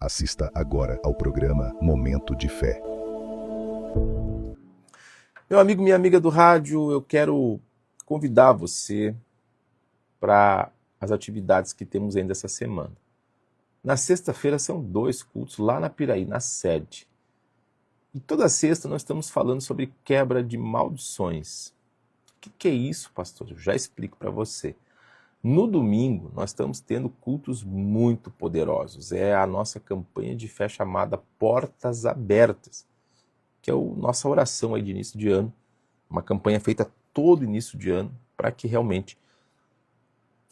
Assista agora ao programa Momento de Fé. Meu amigo, minha amiga do rádio, eu quero convidar você para as atividades que temos ainda essa semana. Na sexta-feira são 2 cultos lá na Piraí, na sede. E toda sexta nós estamos falando sobre quebra de maldições. O que é isso, pastor? Eu já explico para você. No domingo, nós estamos tendo cultos muito poderosos. É a nossa campanha de fé chamada Portas Abertas, que é a nossa oração aí de início de ano. Uma campanha feita todo início de ano para que realmente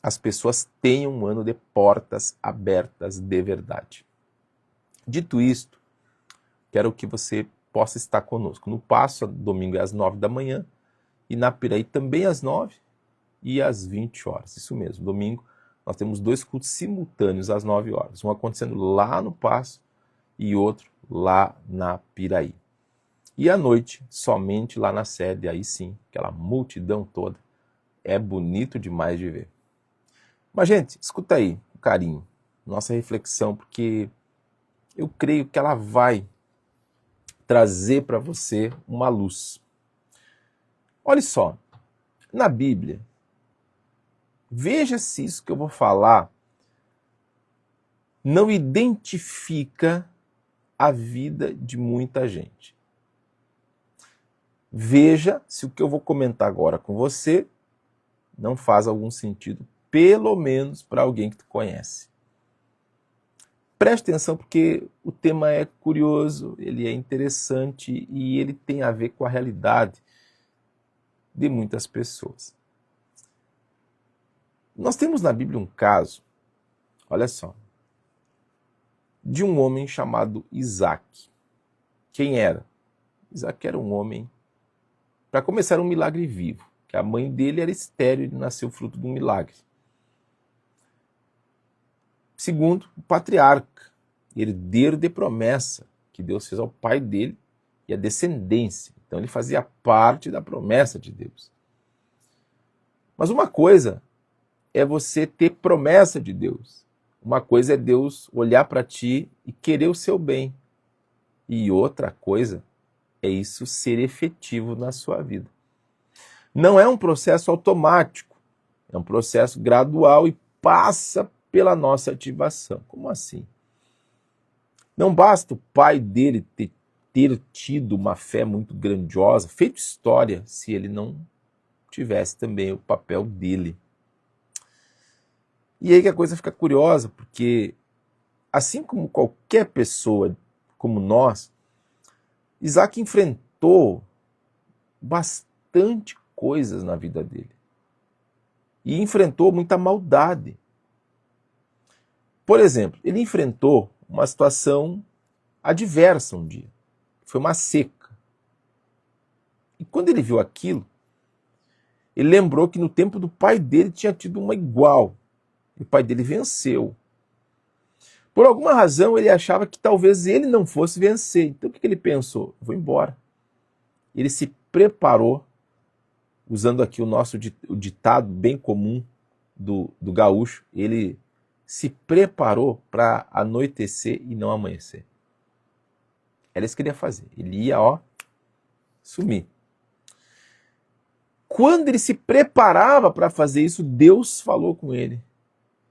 as pessoas tenham um ano de portas abertas de verdade. Dito isto, quero que você possa estar conosco. No Passo, domingo é às 9 da manhã, e na Piraí também às 9 e às 20 horas. Isso mesmo, domingo nós temos 2 cultos simultâneos às 9 horas. Um acontecendo lá no Passo e outro lá na Piraí. E à noite, somente lá na sede, aí sim, aquela multidão toda. É bonito demais de ver. Mas, gente, escuta aí, com carinho, nossa reflexão, porque eu creio que ela vai trazer para você uma luz. Olha só, na Bíblia, veja se isso que eu vou falar não identifica a vida de muita gente. Veja se o que eu vou comentar agora com você não faz algum sentido, pelo menos para alguém que tu conhece. Preste atenção porque o tema é curioso, ele é interessante e ele tem a ver com a realidade de muitas pessoas. Nós temos na Bíblia um caso, olha só, de um homem chamado Isaac. Quem era? Isaac era um homem, para começar, era um milagre vivo, que a mãe dele era estéril e nasceu fruto de um milagre. Segundo, o patriarca, herdeiro de promessa que Deus fez ao pai dele e a descendência. Então ele fazia parte da promessa de Deus. Mas uma coisa é você ter promessa de Deus. Uma coisa é Deus olhar para ti e querer o seu bem. E outra coisa é isso ser efetivo na sua vida. Não é um processo automático, é um processo gradual e passa pela nossa ativação. Como assim? Não basta o pai dele ter tido uma fé muito grandiosa, feito história, se ele não tivesse também o papel dele. E aí que a coisa fica curiosa, porque assim como qualquer pessoa como nós, Isaac enfrentou bastante coisas na vida dele. E enfrentou muita maldade. Por exemplo, ele enfrentou uma situação adversa um dia. Foi uma seca. E quando ele viu aquilo, ele lembrou que no tempo do pai dele tinha tido uma igual. E o pai dele venceu. Por alguma razão, ele achava que talvez ele não fosse vencer. Então o que ele pensou? Vou embora. Ele se preparou, usando aqui o ditado bem comum do gaúcho, ele se preparou para anoitecer e não amanhecer. Era isso que ele ia fazer. Ele ia, sumir. Quando ele se preparava para fazer isso, Deus falou com ele: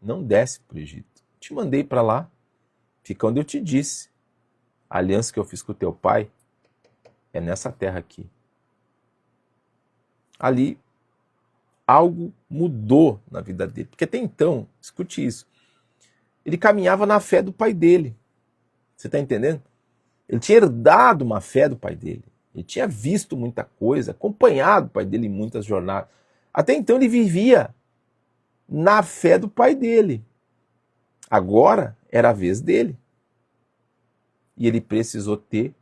não desce para o Egito. Te mandei para lá. Fica onde eu te disse. A aliança que eu fiz com o teu pai é nessa terra aqui. Ali, algo mudou na vida dele. Porque até então, escute isso, ele caminhava na fé do pai dele. Você está entendendo? Ele tinha herdado uma fé do pai dele. Ele tinha visto muita coisa, acompanhado o pai dele em muitas jornadas. Até então ele vivia na fé do pai dele. Agora era a vez dele. E ele precisou ter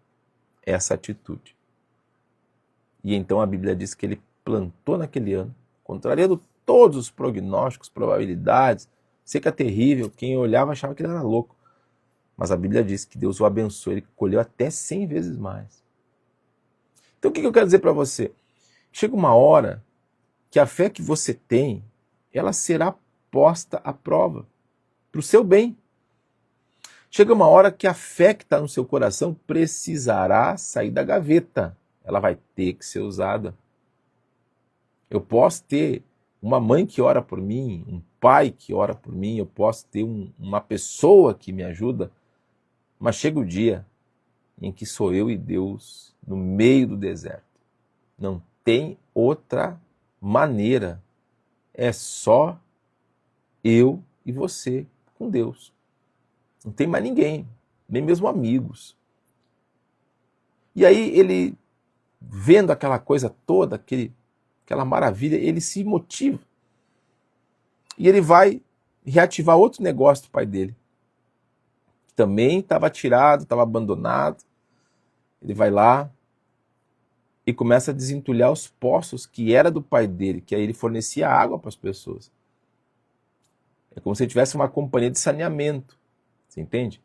essa atitude. E então a Bíblia diz que ele plantou naquele ano, contrariando todos os prognósticos, probabilidades, seca terrível, quem olhava achava que ele era louco. Mas a Bíblia diz que Deus o abençoou, ele colheu até 100 vezes mais. Então o que eu quero dizer para você? Chega uma hora que a fé que você tem, ela será posta à prova, para o seu bem. Chega uma hora que a fé que está no seu coração precisará sair da gaveta. Ela vai ter que ser usada. Eu posso ter uma mãe que ora por mim, um pai que ora por mim, eu posso ter uma pessoa que me ajuda, mas chega o dia em que sou eu e Deus no meio do deserto. Não tem outra maneira. É só eu e você com Deus. Não tem mais ninguém, nem mesmo amigos. E aí ele, vendo aquela coisa toda, aquela maravilha, ele se motiva. E ele vai reativar outro negócio do pai dele, que também estava tirado, estava abandonado. Ele vai lá e começa a desentulhar os poços que era do pai dele, que aí ele fornecia água para as pessoas. É como se ele tivesse uma companhia de saneamento. Você entende?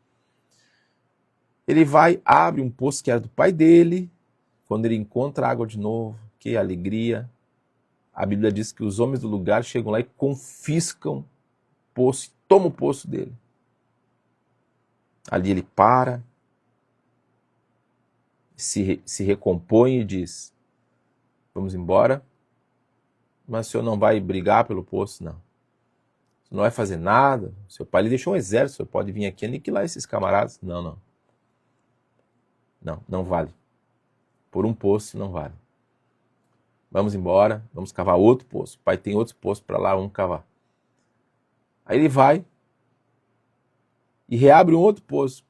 Ele vai, abre um poço que era do pai dele. Quando ele encontra água de novo, que alegria. A Bíblia diz que os homens do lugar chegam lá e confiscam o poço, tomam o poço dele. Ali ele para, se recompõe e diz: vamos embora, mas o senhor não vai brigar pelo poço, não. Você não vai fazer nada. Seu pai lhe deixou um exército, você pode vir aqui aniquilar esses camaradas. Não. Não vale. Por um poço não vale. Vamos embora, vamos cavar outro poço. O pai tem outros poços para lá, vamos cavar. Aí ele vai e reabre um outro poço.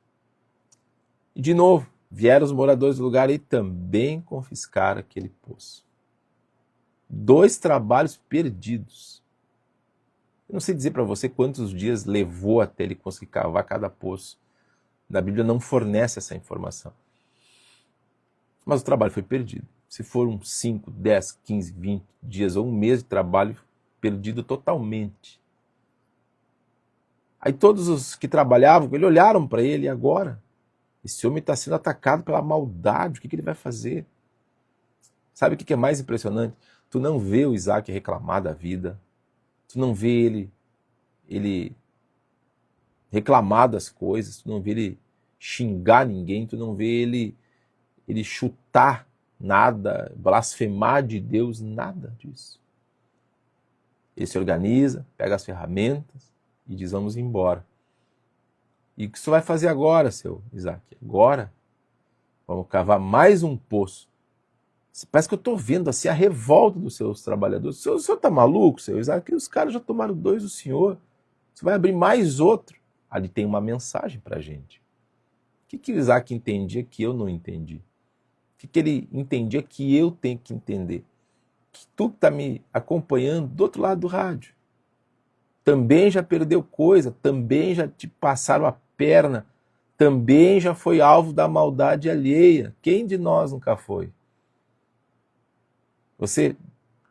E de novo, vieram os moradores do lugar e também confiscaram aquele poço. 2 trabalhos perdidos. Eu não sei dizer para você quantos dias levou até ele conseguir cavar cada poço. Na Bíblia não fornece essa informação. Mas o trabalho foi perdido. Se foram 5, 10, 15, 20 dias ou um mês de trabalho, perdido totalmente. Aí todos os que trabalhavam com ele olharam para ele e agora? Esse homem está sendo atacado pela maldade, o que ele vai fazer? Sabe o que é mais impressionante? Tu não vê o Isaac reclamar da vida, tu não vê ele reclamar das coisas, tu não vê ele xingar ninguém, tu não vê ele chutar nada, blasfemar de Deus, nada disso. Ele se organiza, pega as ferramentas e diz: vamos embora. E o que você vai fazer agora, seu Isaac? Agora vamos cavar mais um poço. Parece que eu estou vendo assim a revolta dos seus trabalhadores. O senhor está maluco, seu Isaac? Os caras já tomaram 2 do senhor. Você vai abrir mais outro. Ali tem uma mensagem para a gente. O que o Isaac entendia que eu não entendi? O que ele entendia que eu tenho que entender? Que tu que está me acompanhando do outro lado do rádio também já perdeu coisa, também já te passaram a perna, também já foi alvo da maldade alheia. Quem de nós nunca foi? Você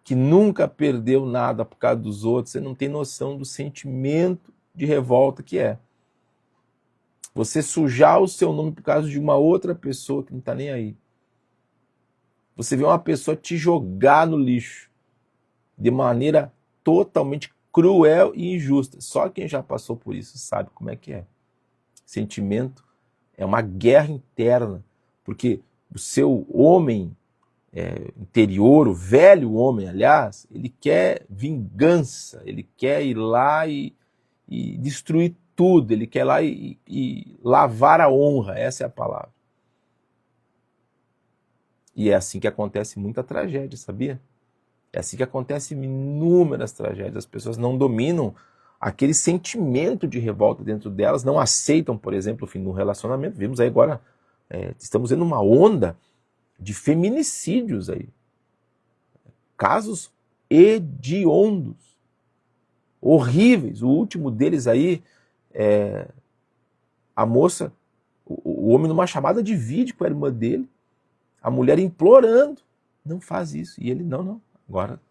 que nunca perdeu nada por causa dos outros, você não tem noção do sentimento de revolta que é. Você sujar o seu nome por causa de uma outra pessoa que não está nem aí. Você vê uma pessoa te jogar no lixo de maneira totalmente cruel e injusta. Só quem já passou por isso sabe como é que é. Sentimento é uma guerra interna, porque o seu homem interior, o velho homem, aliás, ele quer vingança, ele quer ir lá e destruir tudo, ele quer ir lá e lavar a honra, essa é a palavra. E é assim que acontece muita tragédia, sabia? É assim que acontece inúmeras tragédias. As pessoas não dominam aquele sentimento de revolta dentro delas, não aceitam, por exemplo, o fim do relacionamento. Vimos aí agora, estamos vendo uma onda de feminicídios aí. Casos hediondos, horríveis. O último deles aí, a moça, o homem numa chamada de vídeo com a irmã dele, a mulher implorando: não faz isso. E ele: não. Agora,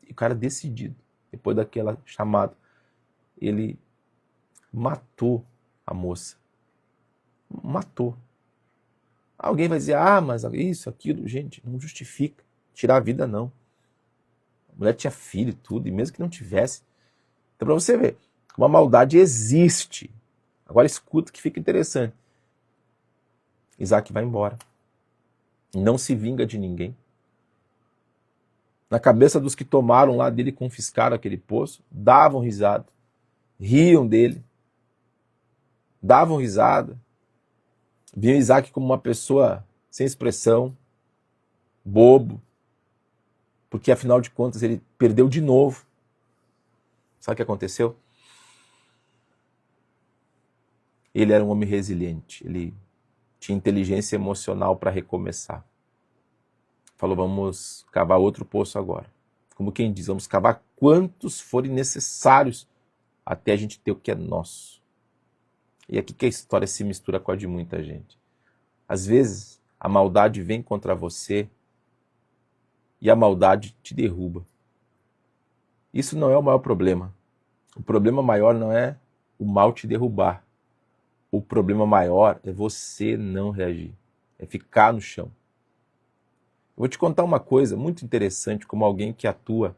o cara decidido, depois daquela chamada, ele matou a moça. Matou. Alguém vai dizer: mas isso, aquilo. Gente, não justifica. Tirar a vida, não. A mulher tinha filho e tudo, e mesmo que não tivesse. Então, para você ver, uma maldade existe. Agora escuta que fica interessante. Isaac vai embora. Não se vinga de ninguém. Na cabeça dos que tomaram lá dele e confiscaram aquele poço, davam risada, riam dele, davam risada, viam Isaac como uma pessoa sem expressão, bobo, porque afinal de contas ele perdeu de novo. Sabe o que aconteceu? Ele era um homem resiliente, ele tinha inteligência emocional para recomeçar. Falou, vamos cavar outro poço agora. Como quem diz, vamos cavar quantos forem necessários até a gente ter o que é nosso. E aqui que a história se mistura com a de muita gente. Às vezes, a maldade vem contra você e a maldade te derruba. Isso não é o maior problema. O problema maior não é o mal te derrubar. O problema maior é você não reagir, é ficar no chão. Eu vou te contar uma coisa muito interessante, como alguém que atua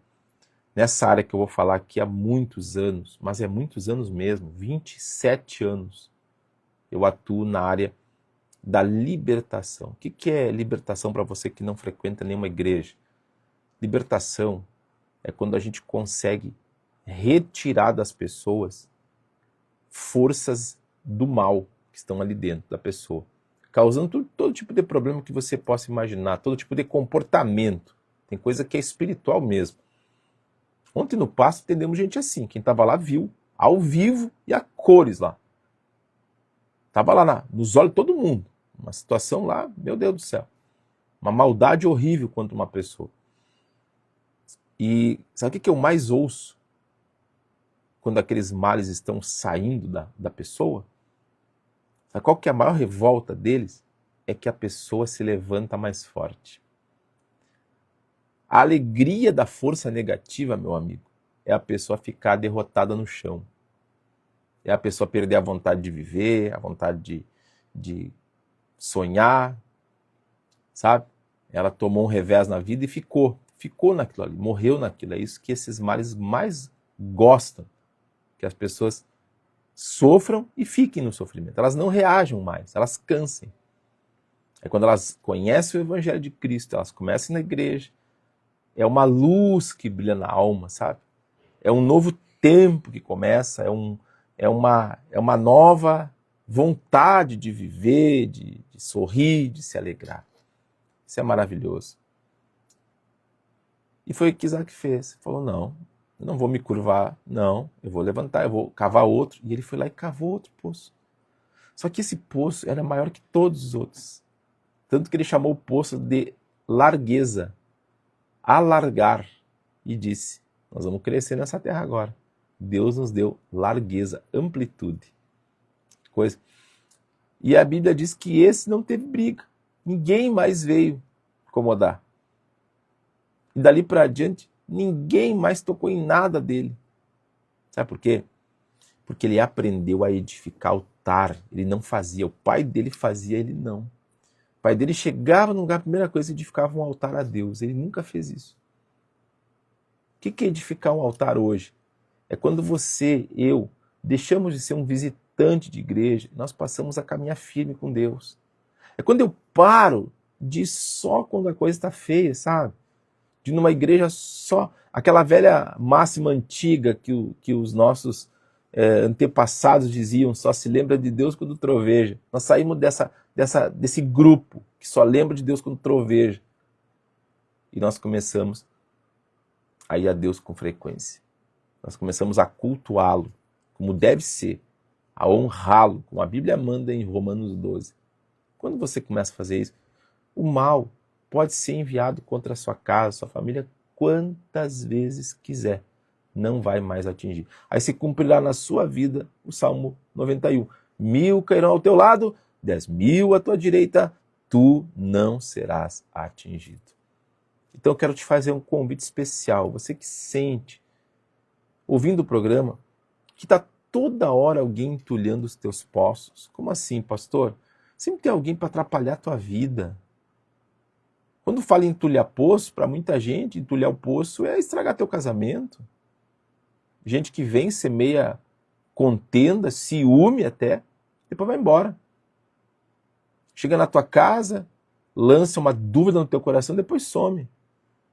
nessa área que eu vou falar aqui há muitos anos, mas é muitos anos mesmo, 27 anos. Eu atuo na área da libertação. O que é libertação para você que não frequenta nenhuma igreja? Libertação é quando a gente consegue retirar das pessoas forças do mal que estão ali dentro da pessoa, causando todo tipo de problema que você possa imaginar, todo tipo de comportamento. Tem coisa que é espiritual mesmo. Ontem no pasto entendemos gente assim, quem estava lá viu, ao vivo e a cores lá. Estava lá nos olhos de todo mundo. Uma situação lá, meu Deus do céu. Uma maldade horrível contra uma pessoa. E sabe o que eu mais ouço quando aqueles males estão saindo da pessoa? Sabe qual que é a maior revolta deles? É que a pessoa se levanta mais forte. A alegria da força negativa, meu amigo, é a pessoa ficar derrotada no chão. É a pessoa perder a vontade de viver, a vontade de sonhar, sabe? Ela tomou um revés na vida e ficou naquilo ali, morreu naquilo. É isso que esses males mais gostam, que as pessoas sofram e fiquem no sofrimento. Elas não reajam mais, elas cansem. É quando elas conhecem o Evangelho de Cristo, elas começam na igreja, é uma luz que brilha na alma, sabe? É um novo tempo que começa, é uma nova vontade de viver, de sorrir, de se alegrar. Isso é maravilhoso. E foi o que Isaac fez. Ele falou, não, eu não vou me curvar, não, eu vou levantar, eu vou cavar outro. E ele foi lá e cavou outro poço. Só que esse poço era maior que todos os outros. Tanto que ele chamou o poço de largueza, alargar. E disse, nós vamos crescer nessa terra agora. Deus nos deu largueza, amplitude. Coisa. E a Bíblia diz que esse não teve briga. Ninguém mais veio incomodar. E dali para adiante, ninguém mais tocou em nada dele. Sabe por quê? Porque ele aprendeu a edificar altar. Ele não fazia. O pai dele fazia, ele não. O pai dele chegava no lugar, a primeira coisa, edificava um altar a Deus. Ele nunca fez isso. O que é edificar um altar hoje? É quando você, eu, deixamos de ser um visitante de igreja, nós passamos a caminhar firme com Deus. É quando eu paro de ir só quando a coisa está feia, sabe? De ir numa igreja só, aquela velha máxima antiga que os nossos antepassados diziam, só se lembra de Deus quando troveja. Nós saímos desse grupo que só lembra de Deus quando troveja. E nós começamos a ir a Deus com frequência. Nós começamos a cultuá-lo, como deve ser, a honrá-lo, como a Bíblia manda em Romanos 12. Quando você começa a fazer isso, o mal pode ser enviado contra a sua casa, sua família, quantas vezes quiser. Não vai mais atingir. Aí se cumprirá na sua vida o Salmo 91. 1000 cairão ao teu lado, 10.000 à tua direita, tu não serás atingido. Então eu quero te fazer um convite especial. Você que sente, ouvindo o programa, que está toda hora alguém entulhando os teus poços. Como assim, pastor? Sempre tem alguém para atrapalhar a tua vida. Quando fala em entulhar poço, para muita gente, entulhar o poço é estragar teu casamento. Gente que vem, semeia contenda, ciúme até, depois vai embora. Chega na tua casa, lança uma dúvida no teu coração, depois some.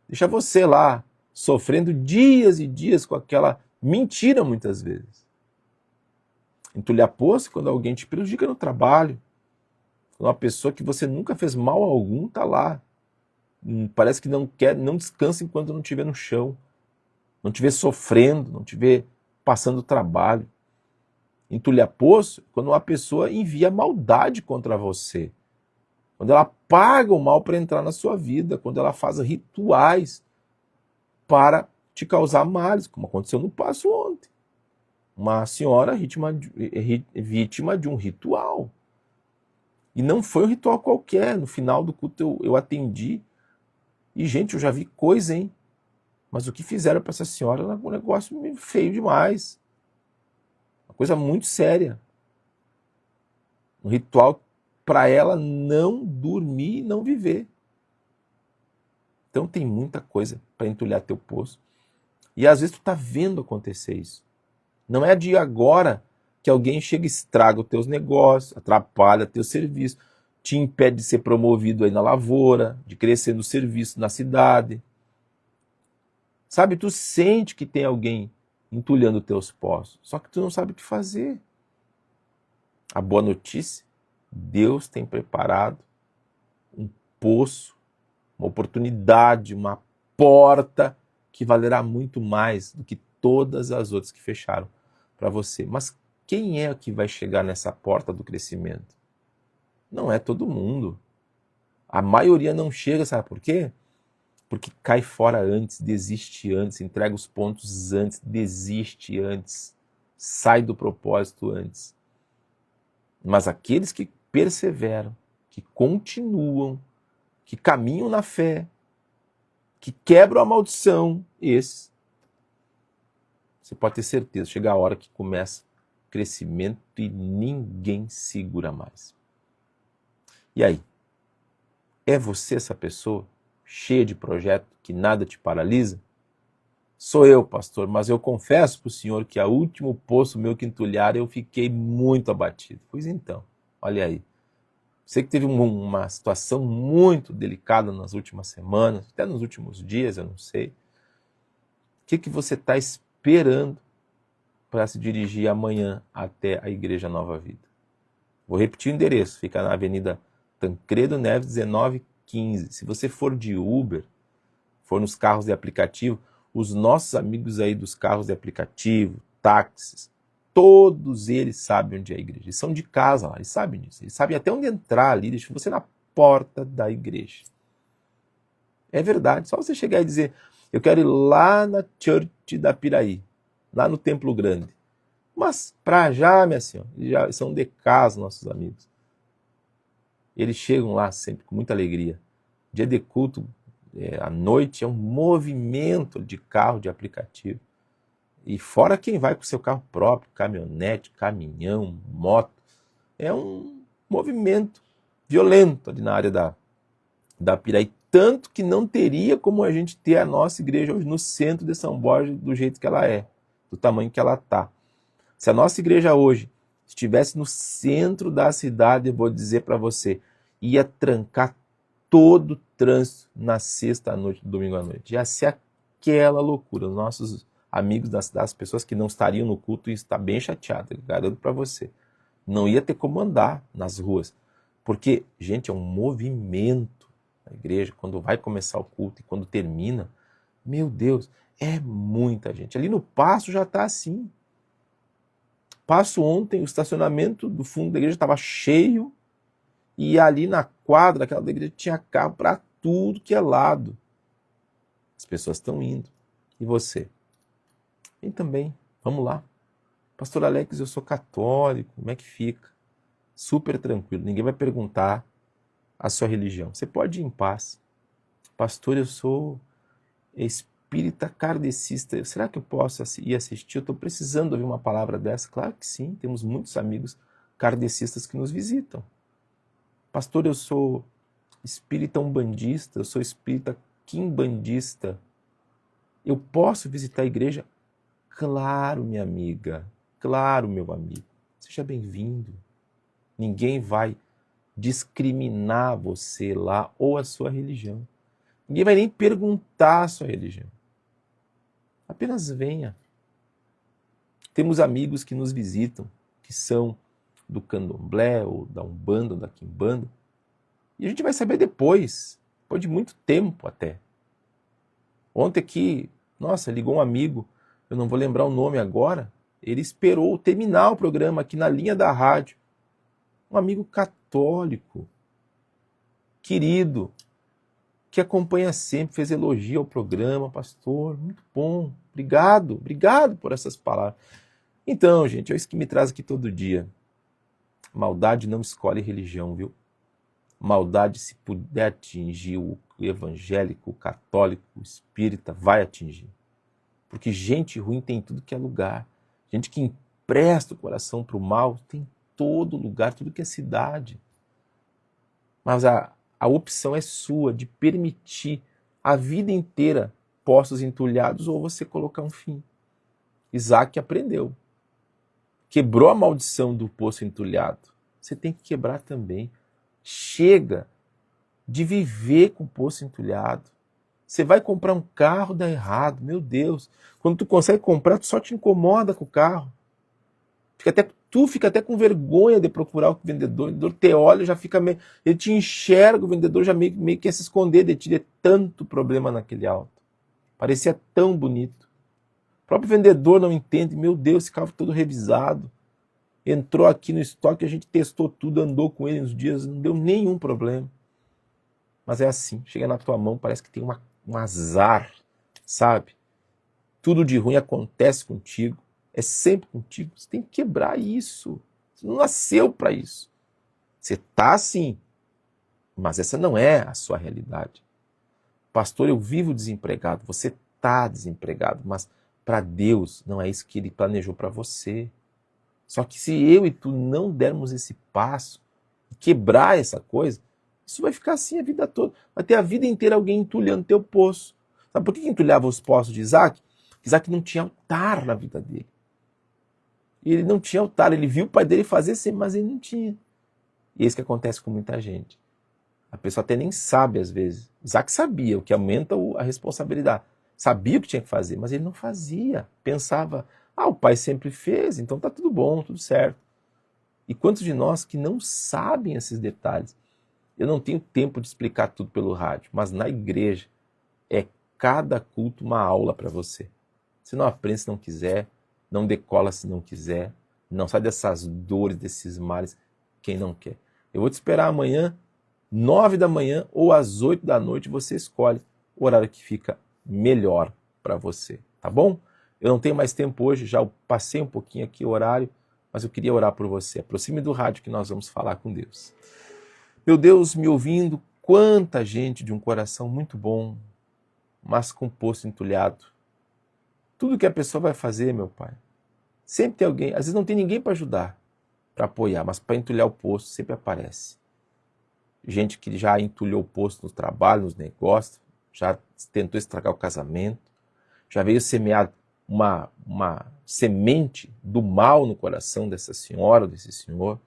Deixa você lá, sofrendo dias e dias com aquela mentira muitas vezes. Entulhar poço quando alguém te prejudica no trabalho. Quando uma pessoa que você nunca fez mal algum está lá. Parece que não descansa enquanto não estiver no chão. Não estiver sofrendo, não estiver passando trabalho. Entulhar poço quando uma pessoa envia maldade contra você. Quando ela paga o mal para entrar na sua vida. Quando ela faz rituais para te causar males, como aconteceu no Passo ontem. Uma senhora vítima de um ritual. E não foi um ritual qualquer. No final do culto eu atendi. E, gente, eu já vi coisa, hein? Mas o que fizeram para essa senhora era um negócio meio feio demais. Uma coisa muito séria. Um ritual para ela não dormir e não viver. Então tem muita coisa para entulhar teu poço. E às vezes tu tá vendo acontecer isso. Não é de agora que alguém chega e estraga os teus negócios, atrapalha teu serviço, te impede de ser promovido aí na lavoura, de crescer no serviço na cidade. Sabe, tu sente que tem alguém entulhando teus poços, só que tu não sabe o que fazer. A boa notícia, Deus tem preparado um poço, uma oportunidade, uma porta que valerá muito mais do que todas as outras que fecharam para você. Mas quem é que vai chegar nessa porta do crescimento? Não é todo mundo. A maioria não chega, sabe por quê? Porque cai fora antes, desiste antes, entrega os pontos antes, desiste antes, sai do propósito antes. Mas aqueles que perseveram, que continuam, que caminham na fé, que quebram a maldição, esses, você pode ter certeza, chega a hora que começa o crescimento e ninguém segura mais. E aí? É você essa pessoa cheia de projeto que nada te paralisa? Sou eu, pastor, mas eu confesso para o senhor que a último poço meu que entulharam eu fiquei muito abatido. Pois então, olha aí. Você que teve uma situação muito delicada nas últimas semanas, até nos últimos dias, eu não sei. O que você está esperando para se dirigir amanhã até a Igreja Nova Vida? Vou repetir o endereço, fica na Avenida Tancredo Neves 1915. Se você for de Uber, for nos carros de aplicativo, os nossos amigos aí dos carros de aplicativo, táxis, todos eles sabem onde é a igreja. Eles são de casa lá, eles sabem disso. Eles sabem até onde entrar ali, deixa você na porta da igreja. É verdade, só você chegar e dizer, eu quero ir lá na Church da Piraí, lá no Templo Grande. Mas para já, minha senhora, eles já são de casa, nossos amigos. Eles chegam lá sempre com muita alegria. Dia de culto, à noite, é um movimento de carro, de aplicativo. E fora quem vai com seu carro próprio, caminhonete, caminhão, moto. É um movimento violento ali na área da Piraí. Tanto que não teria como a gente ter a nossa igreja hoje no centro de São Borja do jeito que ela é, do tamanho que ela está. Se a nossa igreja hoje estivesse no centro da cidade, eu vou dizer para você, ia trancar todo o trânsito na sexta à noite, domingo à noite. Ia ser aquela loucura. Os nossos amigos das pessoas que não estariam no culto iam estar bem chateados, eu garanto para você. Não ia ter como andar nas ruas. Porque, gente, é um movimento na igreja. Quando vai começar o culto e quando termina, meu Deus, é muita gente. Ali no Passo já está assim. Passo ontem, o estacionamento do fundo da igreja estava cheio e ali na quadra daquela igreja tinha carro para tudo que é lado. As pessoas estão indo. E você? E também, vamos lá. Pastor Alex, eu sou católico, como é que fica? Super tranquilo, ninguém vai perguntar a sua religião. Você pode ir em paz. Pastor, eu sou espírita kardecista. Será que eu posso ir assistir? Eu estou precisando ouvir uma palavra dessa. Claro que sim, temos muitos amigos kardecistas que nos visitam. Pastor, eu sou espírita umbandista, eu sou espírita quimbandista. Eu posso visitar a igreja? Claro, minha amiga. Claro, meu amigo, seja bem-vindo. Ninguém vai discriminar você lá ou a sua religião. Ninguém vai nem perguntar a sua religião. Apenas venha. Temos amigos que nos visitam, que são do candomblé, ou da umbanda, ou da quimbanda, e a gente vai saber depois de muito tempo até. Ontem aqui, nossa, ligou um amigo, eu não vou lembrar o nome agora, ele esperou terminar o programa aqui na linha da rádio. Um amigo católico, querido, que acompanha sempre, fez elogio ao programa, pastor, muito bom, obrigado por essas palavras. Então, gente, é isso que me traz aqui todo dia. Maldade não escolhe religião, viu? Maldade, se puder atingir o evangélico, o católico, o espírita, vai atingir. Porque gente ruim tem tudo que é lugar. Gente que empresta o coração para o mal tem todo lugar, tudo que é cidade. Mas a opção é sua de permitir a vida inteira poços entulhados ou você colocar um fim. Isaac aprendeu. Quebrou a maldição do poço entulhado. Você tem que quebrar também. Chega de viver com o poço entulhado. Você vai comprar um carro, dá errado. Meu Deus. Quando tu consegue comprar, tu só te incomoda com o carro. Tu fica até com vergonha de procurar o vendedor. O vendedor te olha, já fica meio... Ele te enxerga, o vendedor já meio que quer se esconder de ti, de tanto problema naquele auto. Parecia tão bonito. O próprio vendedor não entende. Meu Deus, esse carro todo revisado. Entrou aqui no estoque, a gente testou tudo, andou com ele nos dias, não deu nenhum problema. Mas é assim, chega na tua mão, parece que tem um azar, sabe? Tudo de ruim acontece contigo, é sempre contigo. Você tem que quebrar isso. Você não nasceu para isso. Você está assim, mas essa não é a sua realidade. Pastor, eu vivo desempregado. Você está desempregado, mas para Deus não é isso que Ele planejou para você. Só que se eu e tu não dermos esse passo, quebrar essa coisa, isso vai ficar assim a vida toda. Vai ter a vida inteira alguém entulhando teu poço. Sabe por que entulhava os poços de Isaac? Isaac não tinha altar na vida dele. Ele não tinha altar, ele viu o pai dele fazer sempre, mas ele não tinha. E é isso que acontece com muita gente. A pessoa até nem sabe às vezes. Isaac sabia, o que aumenta a responsabilidade. Sabia o que tinha que fazer, mas ele não fazia. Pensava, o pai sempre fez, então tá tudo bom, tudo certo. E quantos de nós que não sabem esses detalhes? Eu não tenho tempo de explicar tudo pelo rádio, mas na igreja é cada culto uma aula para você. Você não aprende se não quiser, não decola se não quiser, não sai dessas dores, desses males, quem não quer. Eu vou te esperar amanhã, 9 da manhã ou às 8 da noite, você escolhe o horário que fica melhor para você, tá bom? Eu não tenho mais tempo hoje, já passei um pouquinho aqui o horário, mas eu queria orar por você. Aproxime do rádio que nós vamos falar com Deus. Meu Deus, me ouvindo, quanta gente de um coração muito bom, mas com o poço entulhado. Tudo que a pessoa vai fazer, meu Pai, sempre tem alguém, às vezes não tem ninguém para ajudar, para apoiar, mas para entulhar o poço sempre aparece. Gente que já entulhou o poço no trabalho, nos negócios, já tentou estragar o casamento, já veio semear uma semente do mal no coração dessa senhora, desse senhor.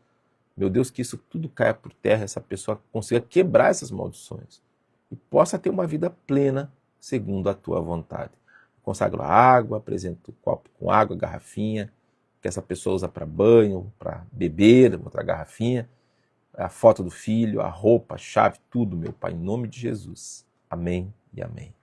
Meu Deus, que isso tudo caia por terra, essa pessoa consiga quebrar essas maldições e possa ter uma vida plena segundo a tua vontade. Consagro a água, apresento o copo com água, garrafinha, que essa pessoa usa para banho, para beber, outra garrafinha, a foto do filho, a roupa, a chave, tudo, meu Pai, em nome de Jesus. Amém e amém.